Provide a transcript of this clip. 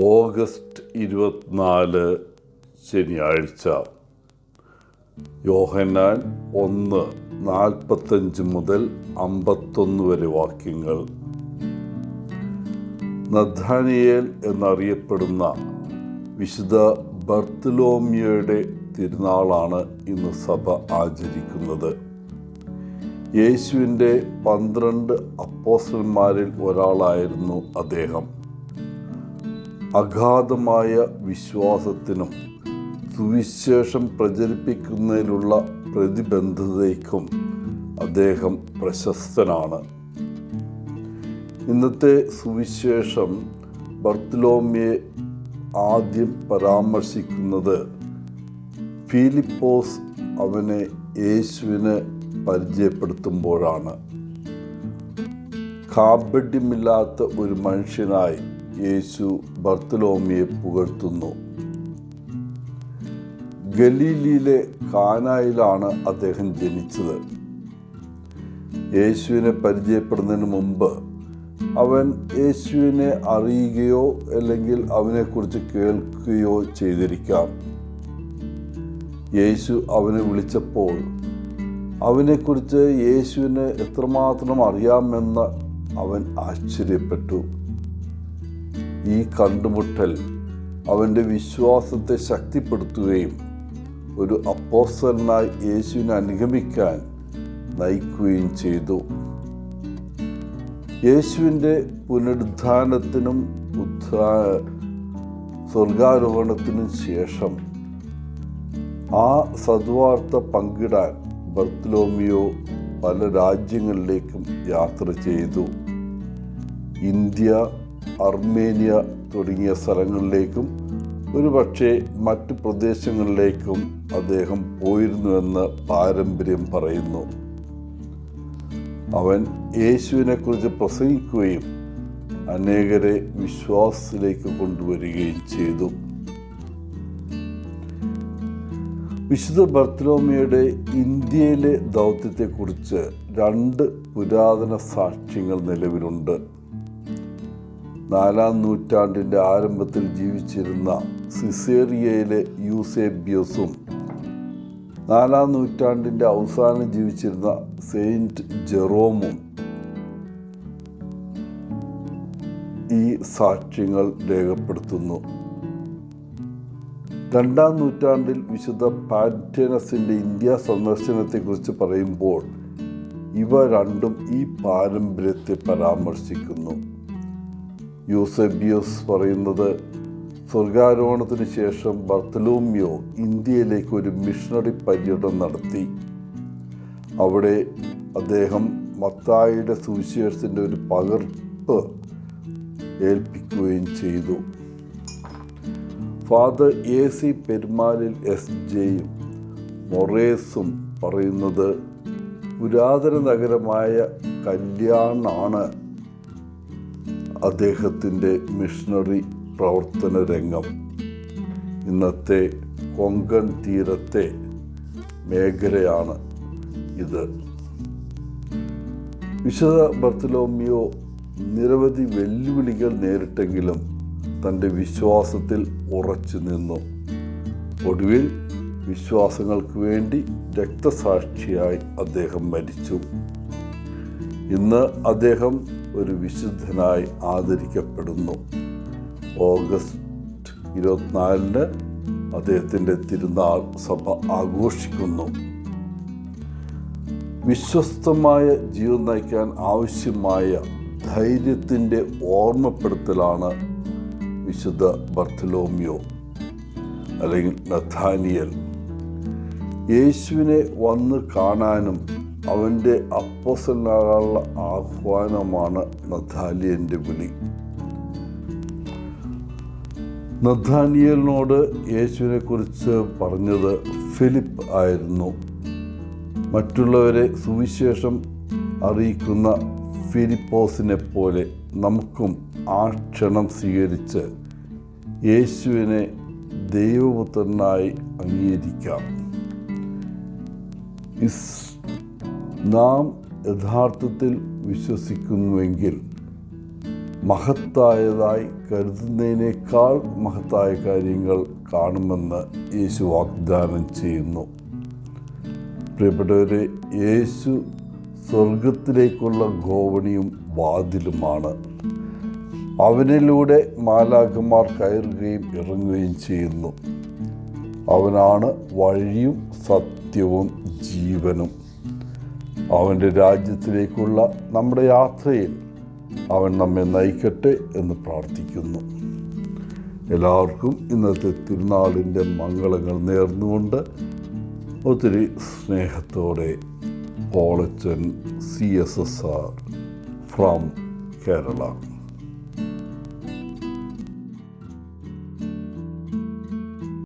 August 24 ശനിയാഴ്ച. യോഹന്നാൻ 1:45 മുതൽ 51 വരെ വാക്യങ്ങൾ. നഥാനിയേൽ എന്നറിയപ്പെടുന്ന വിശുദ്ധ ബർത്തലോമ്യോയുടെ തിരുനാളാണ് ഇന്ന് സഭ ആചരിക്കുന്നത്. യേശുവിൻ്റെ 12 അപ്പോസ്തലന്മാരിൽ ഒരാളായിരുന്നു അദ്ദേഹം. അഗാധമായ വിശ്വാസത്തിനും സുവിശേഷം പ്രചരിപ്പിക്കുന്നതിലുള്ള പ്രതിബദ്ധതയ്ക്കും അദ്ദേഹം പ്രശസ്തനാണ്. ഇന്നത്തെ സുവിശേഷം ബർത്തലോമ്യയെ ആദ്യം പരാമർശിക്കുന്നത് ഫിലിപ്പോസ് അവനെ യേശുവിന് പരിചയപ്പെടുത്തുമ്പോഴാണ്. കാപട്യമില്ലാത്ത ഒരു മനുഷ്യനായി യേശു ബർത്തലോമ്യയെ പുകഴ്ത്തുന്നു. ഗലീലിയിലെ കാനായിലാണ് അദ്ദേഹം ജനിച്ചത്. യേശുവിനെ പരിചയപ്പെടുന്നതിന് മുമ്പ് അവൻ യേശുവിനെ അറിയുകയോ അല്ലെങ്കിൽ അവനെക്കുറിച്ച് കേൾക്കുകയോ ചെയ്തിരിക്കാം. യേശു അവനെ വിളിച്ചപ്പോൾ അവനെക്കുറിച്ച് യേശുവിന് എത്രമാത്രം അറിയാമെന്ന് അവൻ ആശ്ചര്യപ്പെട്ടു. ഈ കണ്ടുമുട്ടൽ അവൻ്റെ വിശ്വാസത്തെ ശക്തിപ്പെടുത്തുകയും ഒരു അപ്പോസ്തലനായി യേശുവിനെ അനുഗമിക്കാൻ നയിക്കുകയും ചെയ്തു. യേശുവിൻ്റെ പുനരുദ്ധാനത്തിനും സ്വർഗാരോഹണത്തിനും ശേഷം ആ സദ്വാർത്ത പങ്കിടാൻ ബർത്തലോമ്യോ പല രാജ്യങ്ങളിലേക്കും യാത്ര ചെയ്തു. ഇന്ത്യ, അർമേനിയ തുടങ്ങിയ സ്ഥലങ്ങളിലേക്കും ഒരുപക്ഷെ മറ്റ് പ്രദേശങ്ങളിലേക്കും അദ്ദേഹം പോയിരുന്നുവെന്ന് പാരമ്പര്യം പറയുന്നു. അവൻ യേശുവിനെക്കുറിച്ച് പ്രസംഗിക്കുകയും അനേകരെ വിശ്വാസത്തിലേക്ക് കൊണ്ടുവരികയും ചെയ്തു. വിശുദ്ധ ബർത്തലോമ്യയുടെ ഇന്ത്യയിലെ ദൗത്യത്തെക്കുറിച്ച് 2 പുരാതന സാക്ഷ്യങ്ങൾ നിലവിലുണ്ട്. 4-ാം നൂറ്റാണ്ടിൻ്റെ ആരംഭത്തിൽ ജീവിച്ചിരുന്ന സിസേറിയയിലെ യൂസേബ്യോസും 4-ാം നൂറ്റാണ്ടിൻ്റെ അവസാനം ജീവിച്ചിരുന്ന സെയിൻറ്റ് ജെറോമും ഈ സാക്ഷ്യങ്ങൾ രേഖപ്പെടുത്തുന്നു. 2-ാം നൂറ്റാണ്ടിൽ വിശുദ്ധ പാറ്റേനസിൻ്റെ ഇന്ത്യ സന്ദർശനത്തെക്കുറിച്ച് പറയുമ്പോൾ ഇവ രണ്ടും ഈ പാരമ്പര്യത്തെ പരാമർശിക്കുന്നു. യൂസേബ്യോസ് പറയുന്നത് സ്വർഗാരോഹണത്തിന് ശേഷം ബർത്തലോമ്യോ ഇന്ത്യയിലേക്ക് ഒരു മിഷണറി പര്യടനം നടത്തി. അവിടെ അദ്ദേഹം മത്തായിയുടെ സുവിശേഷത്തിൻ്റെ ഒരു പകർപ്പ് ഏൽപ്പിക്കുകയും ചെയ്തു. ഫാദർ AC പെരുമാലിൽ SJയും മൊറേസും പറയുന്നത് പുരാതന നഗരമായ കല്യാണാണ് അദ്ദേഹത്തിൻ്റെ മിഷണറി പ്രവർത്തന രംഗം. ഇന്നത്തെ കൊങ്കൺ തീരത്തെ മേഖലയാണ് ഇത്. വിശുദ്ധ ബർത്തലോമ്യോ നിരവധി വെല്ലുവിളികൾ നേരിട്ടെങ്കിലും തൻ്റെ വിശ്വാസത്തിൽ ഉറച്ചു നിന്നു. ഒടുവിൽ വിശ്വാസങ്ങൾക്ക് വേണ്ടി രക്തസാക്ഷിയായി അദ്ദേഹം മരിച്ചു. ഇന്ന് അദ്ദേഹം ഒരു വിശുദ്ധനായി ആദരിക്കപ്പെടുന്നു. ഓഗസ്റ്റ് 24 അദ്ദേഹത്തിൻ്റെ തിരുനാൾ സഭ ആഘോഷിക്കുന്നു. വിശ്വസ്തമായ ജീവൻ നയിക്കാൻ ആവശ്യമായ ധൈര്യത്തിൻ്റെ ഓർമ്മപ്പെടുത്തലാണ് വിശുദ്ധ ബർത്തലോമ്യോ അല്ലെങ്കിൽ നഥാനിയേൽ. യേശുവിനെ വന്ന് കാണാനും അവൻ്റെ അപ്പോസ്തലനാകാനുള്ള ആഹ്വാനമാണ് നഥാനിയേലിൻ്റെ വിളി. നഥാനിയേലിനോട് യേശുവിനെക്കുറിച്ച് പറഞ്ഞത് ഫിലിപ്പ് ആയിരുന്നു. മറ്റുള്ളവരെ സുവിശേഷം അറിയിക്കുന്ന ഫിലിപ്പോസിനെ പോലെ നമുക്കും ആ ക്ഷണം സ്വീകരിച്ച് യേശുവിനെ ദൈവപുത്രനായി അംഗീകരിക്കാം. നാം യഥാർത്ഥത്തിൽ വിശ്വസിക്കുന്നുവെങ്കിൽ മഹത്തായതായി കരുതുന്നതിനേക്കാൾ മഹത്തായ കാര്യങ്ങൾ കാണുമെന്ന് യേശു വാഗ്ദാനം ചെയ്യുന്നു. പ്രിയപ്പെട്ടവരെ, യേശു സ്വർഗത്തിലേക്കുള്ള ഗോവണിയും വാതിലുമാണ്. അവനിലൂടെ മാലാഖമാർ കയറുകയും ഇറങ്ങുകയും ചെയ്യുന്നു. അവനാണ് വഴിയും സത്യവും ജീവനും. അവൻ്റെ രാജ്യത്തിലേക്കുള്ള നമ്മുടെ യാത്രയിൽ അവൻ നമ്മെ നയിക്കട്ടെ എന്ന് പ്രാർത്ഥിക്കുന്നു. എല്ലാവർക്കും ഇന്നത്തെ തിരുനാളിൻ്റെ മംഗളങ്ങൾ നേർന്നുകൊണ്ട് ഒത്തിരി സ്നേഹത്തോടെ പോളച്ചൻ CSSR ഫ്രം കേരള.